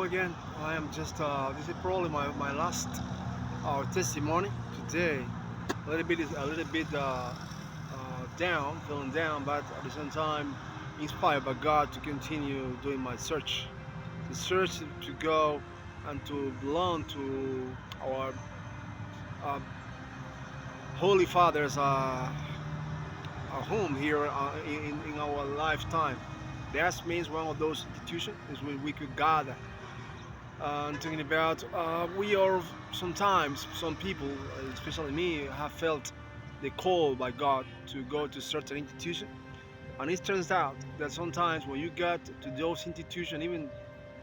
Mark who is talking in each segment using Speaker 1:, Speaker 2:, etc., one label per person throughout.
Speaker 1: again. I am just, this is probably my last testimony today. A little bit down, feeling down, but at the same time inspired by God to continue doing my search. The search to go and to belong to our uh, Holy Father's home here in our lifetime. That means one of those institutions is where we could gather. I'm talking about we are sometimes some people, especially me, have felt the call by God to go to certain institution, and it turns out that sometimes when you get to those institutions, even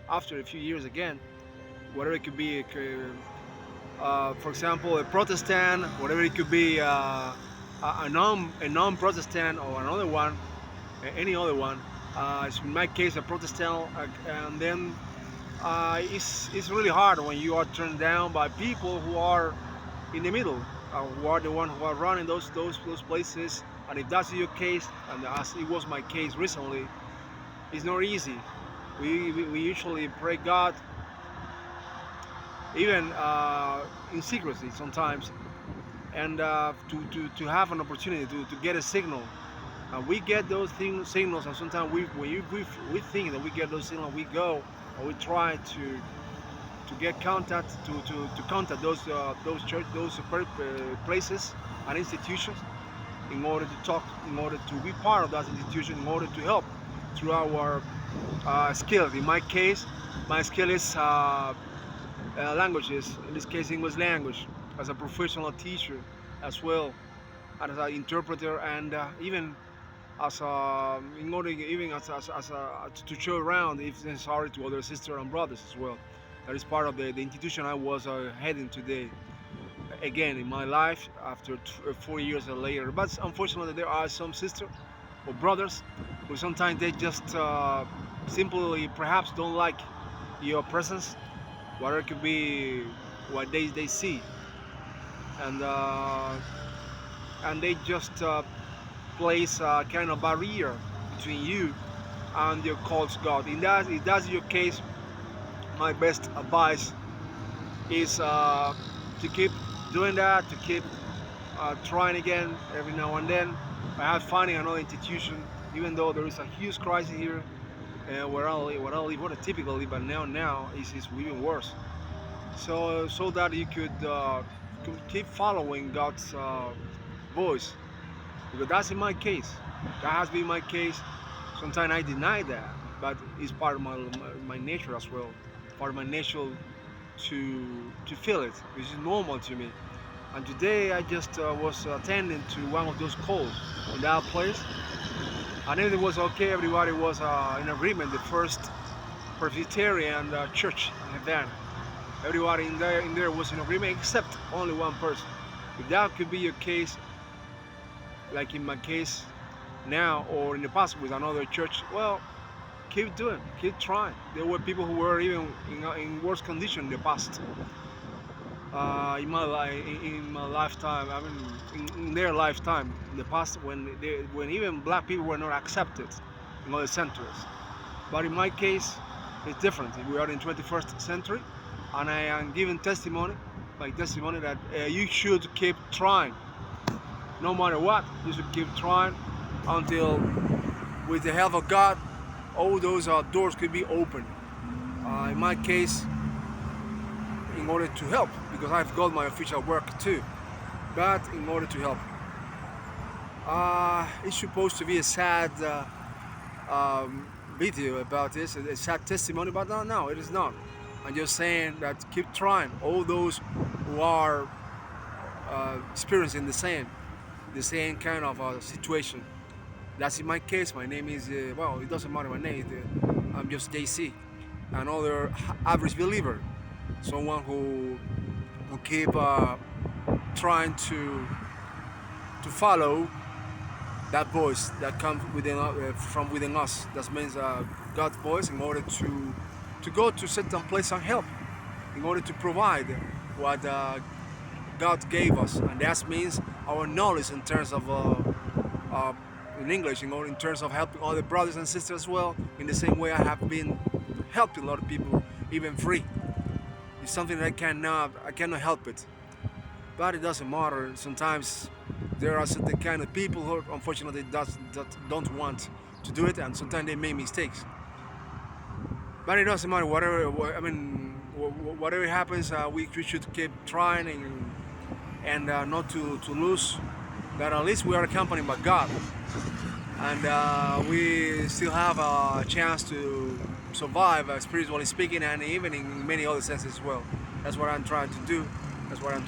Speaker 1: after a few years again, whatever it could be, for example, a Protestant, whatever it could be, a non-Protestant or another one, any other one. In my case, a Protestant, and then it's really hard when you are turned down by people who are in the middle, who are the one who are running those places. And if that's your case, and as it was my case recently, it's not easy. We usually pray God, even in secrecy sometimes, and to have an opportunity to get a signal. And we get those signals, and sometimes we think that we get those signals, we go and we try to get contact to contact those church places and institutions in order to talk, in order to be part of that institution, in order to help through our skills. In my case, my skill is languages. In this case, English language, as a professional teacher, as well as an interpreter, and even as in order even as to show around if necessary to other sisters and brothers as well. That is part of the institution I was heading today. Again, in my life, after 4 years later. But unfortunately, there are some sisters or brothers who sometimes they just simply perhaps don't like your presence, whatever it could be, what they see, and they just place a kind of barrier between you and your called God. If that's your case, my best advice is to keep doing that, to keep trying again every now and then, perhaps finding another institution, even though there is a huge crisis here where I live, what I typically live, but now is even worse. So that you could keep following God's voice, because that's in my case. That has been my case. Sometimes I deny that, but it's part of my nature as well. Part of my nature to feel it, which is normal to me. And today I just was attending to one of those calls in that place, and everything was okay. Everybody was in agreement. The first Presbyterian church in Havana. Everybody in there was in agreement except only one person. If that could be your case, like in my case now or in the past with another church, well, keep doing, keep trying. There were people who were even in worse condition in the past. In my lifetime, I mean, in their lifetime, in the past, when even black people were not accepted in other centers. But in my case, it's different. We are in 21st century, and I am giving testimony, like testimony that you should keep trying. No matter what, you should keep trying until, with the help of God, all those doors could be open. In my case, in order to help, because I've got my official work too, but in order to help. It's supposed to be a sad video about this, a sad testimony, but no, it is not. I'm just saying that keep trying. All those who are experiencing the same kind of situation. That's in my case. My name is, well, it doesn't matter my name. I'm just JC, another average believer, someone who keep trying to follow that voice that comes from within us. That means God's voice, in order to go to certain place and help, in order to provide what God gave us, and that means our knowledge in terms of in English, in terms of helping other brothers and sisters as well. In the same way I have been helping a lot of people even free. It's something that I cannot help it. But it doesn't matter. Sometimes there are certain kind of people who unfortunately that don't want to do it, and sometimes they make mistakes. But it doesn't matter. Whatever happens, we should keep trying and not to lose. That at least we are accompanied by God, and we still have a chance to survive, spiritually speaking, and even in many other senses as well. That's what I'm trying to do. That's what I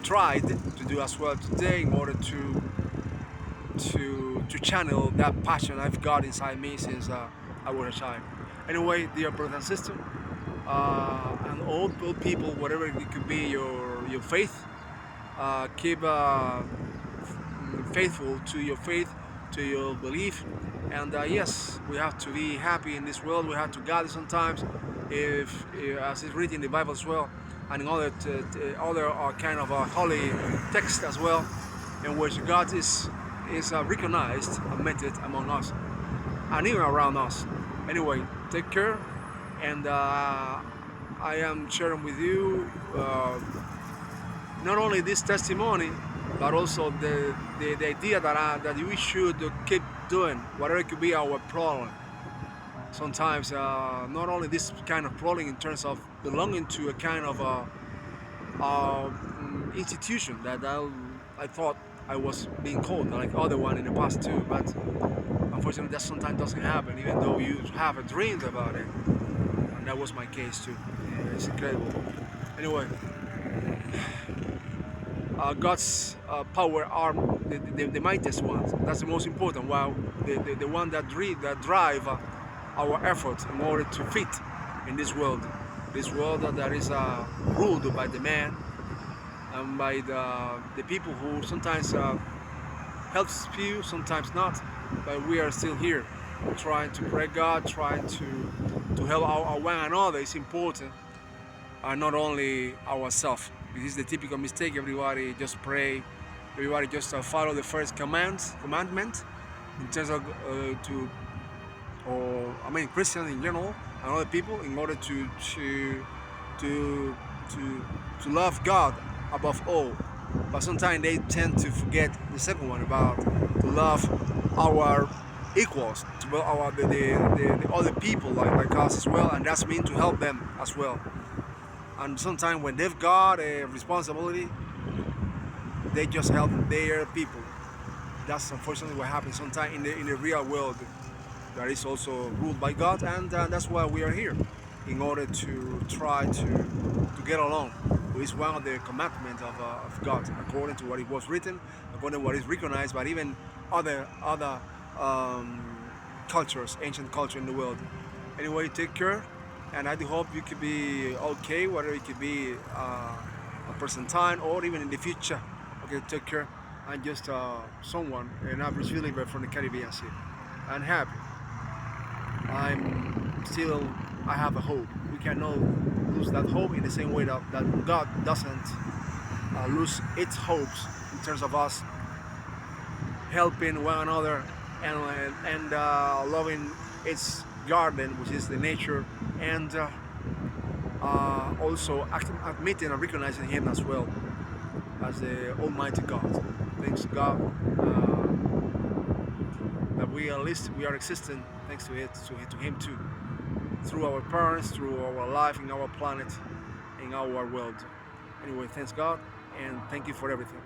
Speaker 1: tried to do as well today in order to channel that passion I've got inside me since I was a child. Anyway, dear brother and sister, and all people, whatever it could be your faith, keep faithful to your faith, to your belief, and yes, we have to be happy in this world. We have to gather sometimes, if as it's written in the Bible as well, and in other kind of holy text as well, in which God is recognized and meted among us and even around us. Anyway, take care, and I am sharing with you not only this testimony, but also the idea that we should keep doing whatever could be our problem. Sometimes not only this kind of problem in terms of belonging to a kind of institution that I thought I was being called like other one in the past too, but unfortunately that sometimes doesn't happen, even though you have a dream about it, and that was my case too. It's incredible. Anyway, God's power are the mightiest ones. That's the most important. Wow, the one that drive our efforts in order to fit in this world that is ruled by the man and by the people who sometimes helps you, sometimes not. But we are still here, trying to pray God, trying to help our one another. It's important, and not only ourselves. This is the typical mistake. Everybody just pray. Everybody just follow the first commandment in terms of Christians in general and other people, in order to love God above all. But sometimes they tend to forget the second one, about to love our equals, to love the other people like us as well, and that's mean to help them as well. And sometimes when they've got a responsibility, they just help their people. That's unfortunately what happens sometimes in the real world that is also ruled by God, and that's why we are here, in order to try to get along. It's one of the commandments of God, according to what it was written, according to what is recognized by even other cultures, ancient culture in the world. Anyway, take care, and I do hope you could be okay, whether it could be a present time or even in the future. Okay, take care. I'm just someone, an average Bielever from the Caribbean Sea. I'm happy. I have a hope. We cannot lose that hope in the same way that God doesn't lose its hopes in terms of us helping one another and loving its garden, which is the nature, and also admitting and recognizing Him as well as the Almighty God. Thanks God that we are existing thanks to Him too, through our parents, through our life in our planet, in our world. Anyway, thanks God, and thank you for everything.